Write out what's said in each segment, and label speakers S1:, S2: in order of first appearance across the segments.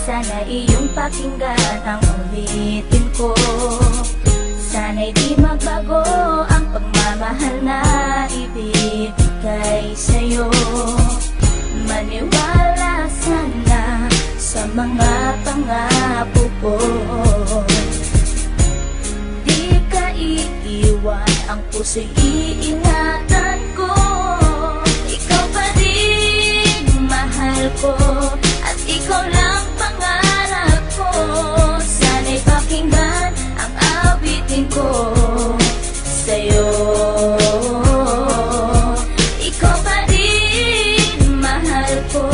S1: Sana iyong pakinggan ang ulitin ko. Sana'y di magbago ang pagmamahal na ibibigay sa'yo. Maniwala sana sa mga pangako ko. Di ka iiwan, ang puso'y iingatan ko. Ikaw pa rin mahal ko, at ikaw lang pangarap ko. Sana'y pakinggan ang awitin ko sa'yo. Ikaw pa rin mahal ko,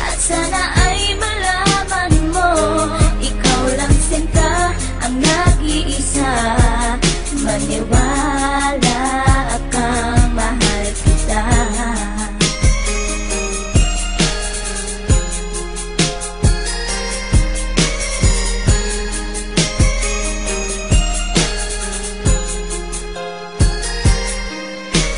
S1: at sana ay malaman mo, ikaw lang sinta ang nag-iisa. Maniwala kang mahal kita.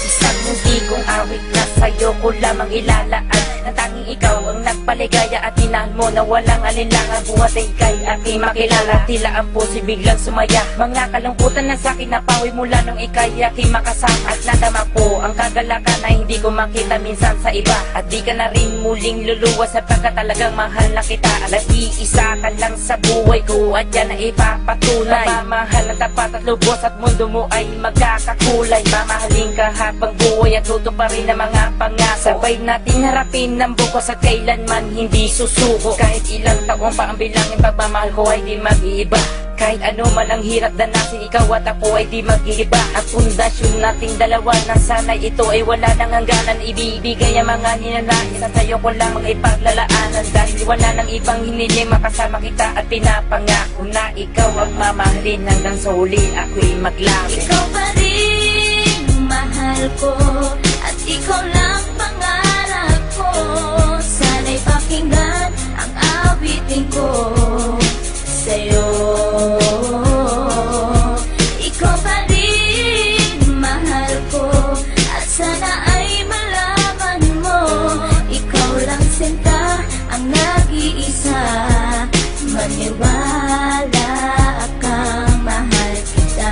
S2: Isang hindi kong awit na sa'yo ko lamang ilalaan, na tanging ikaw ang nagpaligaya at tinahal mo na walang alinlangan. Buhat ay ika'y aking makilala, tila ang puso'y biglang sumaya. Mga kalungkutan na sa'kin napawi mula nung ika'y aking makasama, at nadama ko ang kagalakan na hindi ko makita minsan sa iba. At di ka na rin muling luluwas sapagkat talagang mahal na kita. Nag-iisa ka lang sa buhay ko, at yan ay ipapatunay. Mamahal na tapat at lubos, at mundo mo ay magkakakulay. Mamahalin ka habang buhay at tuto pa rin ang mga pangako. Sabay natin harapin ng bukos at kailanman hindi susuko. Kahit ilang taong pa ang bilangin, pagmamahal ko ay di mag-iiba. Kahit ano man ang hirap danasin, ikaw at ako ay di mag-iiba. Ang pundasyon nating dalawa na sana'y ito ay wala nang hangganan. Ibibigay ang mga ninanais at sa'yo ko lamang ipaglalaanan. Dahil wala nang ibang hiniling, makasama kita at pinapangako na ikaw ang mamahalin hanggang sa huli ako'y maglapit.
S1: Ikaw pa rin mahal ko, at ikaw lang pangarap ko. Sana'y pakinggan ang awitin ko sa'yo. Ikaw pa rin mahal ko, at sana ay malaman mo, ikaw lang sinta ang nag-iisa. Maniwala kang mahal kita.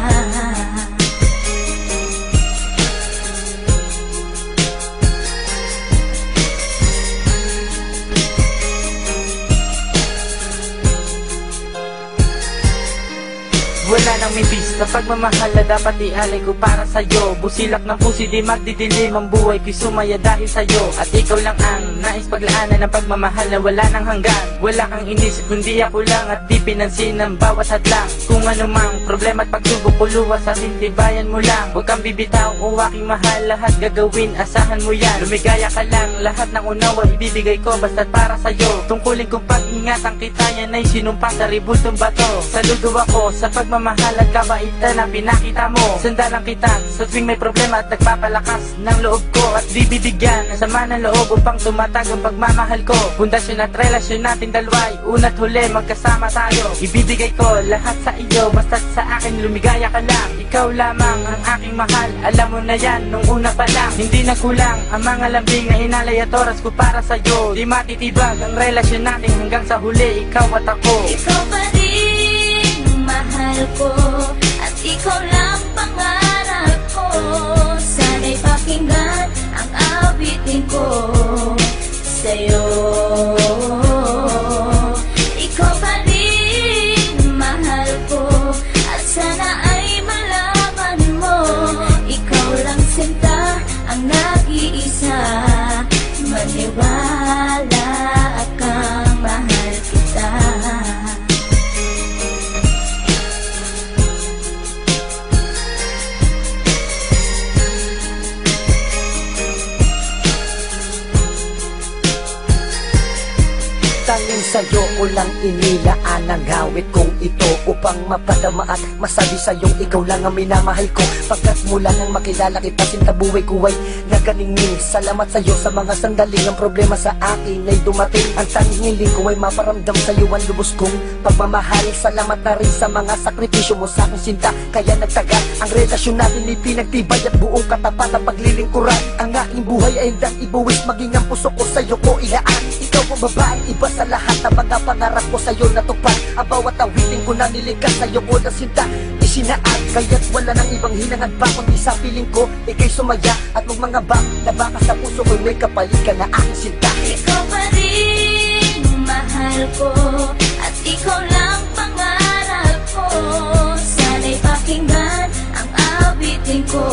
S2: Wala nang mibis na pagmamahal na dapat ialay ko para sa'yo. Busilak ng puso di magdidilim, ang buhay ko'y sumaya dahil sa'yo. At ikaw lang ang nais paglaanan ng pagmamahal na wala nang hanggan. Wala kang inisip kundi ako lang, at di pinansin ang bawat hadlang. Kung anumang problema at pagsubok ko luwas, at intibayan mo lang. Huwag kang bibitaw o aking mahal, lahat gagawin, asahan mo yan. Lumigaya ka lang, lahat ng unawa ibibigay ko basta't para sa'yo. Tungkulin kong pag-ingatan kita, yan ay sinumpa sa ribultong bato. Saludo ako sa pagmamahal at kabaitan na pinakita mo. Sandalang kita sa tuwing may problema at nagpapalakas ng loob ko. At di bibigyan ng sama ng loob upang tumatag ang pagmamahal ko. Pundasyon at relasyon nating dalawa'y una't huli magkasama tayo. Ibibigay ko lahat sa iyo, basta't sa akin lumigaya ka lang. Ikaw lamang ang aking mahal, alam mo na yan nung una pa lang. Hindi na kulang ang mga lambing na inalay at oras ko para sa'yo. Di matitibag ang relasyon natin hanggang sa huli, ikaw at ako.
S1: Ikaw pa rin mahal ko, at ikaw lang pangarap ko. Sana'y pakinggan ang awitin ko sa'yo. Ikaw pa rin mahal ko, at sana ay malaman mo, ikaw lang sinta ang nag-iisa. Maniwala kang mahal kita.
S3: Tanging sa'yo ko lang inilaan ang hawit kong ito, upang mapadama at masabi sa'yong ikaw lang ang minamahal ko. Pagkat mula nang makilala kita, sinta buhay ko ay naganingning. Salamat sa'yo sa mga sandaling ang problema sa akin ay dumating. Ang tanging hiling ko ay maparamdam sa'yo ang lubos kong pagmamahal. Salamat na rin sa mga sakripisyo mo sa aking sinta, kaya nagtagal ang relasyon natin, ipinagtibay at buong katapat ang paglilingkuran. Ang aking buhay ay hindang ibuwis, maging ang puso ko sa'yo ko ilaan. Ikaw ang babae, iba sa lahat ng mga pangarap ko sa'yo natupad. Ang bawat awitin ko na nilikas sa'yo ko na sinta isinaad, kaya't wala nang ibang hinangad pa kundi sa piling ko, ika'y sumaya at magmangabak na baka sa puso ko'y may kapalit ka na aking sinta.
S1: Ikaw pa rin mahal ko at ikaw lang pangarap ko. Sana'y pakinggan ang awitin ko.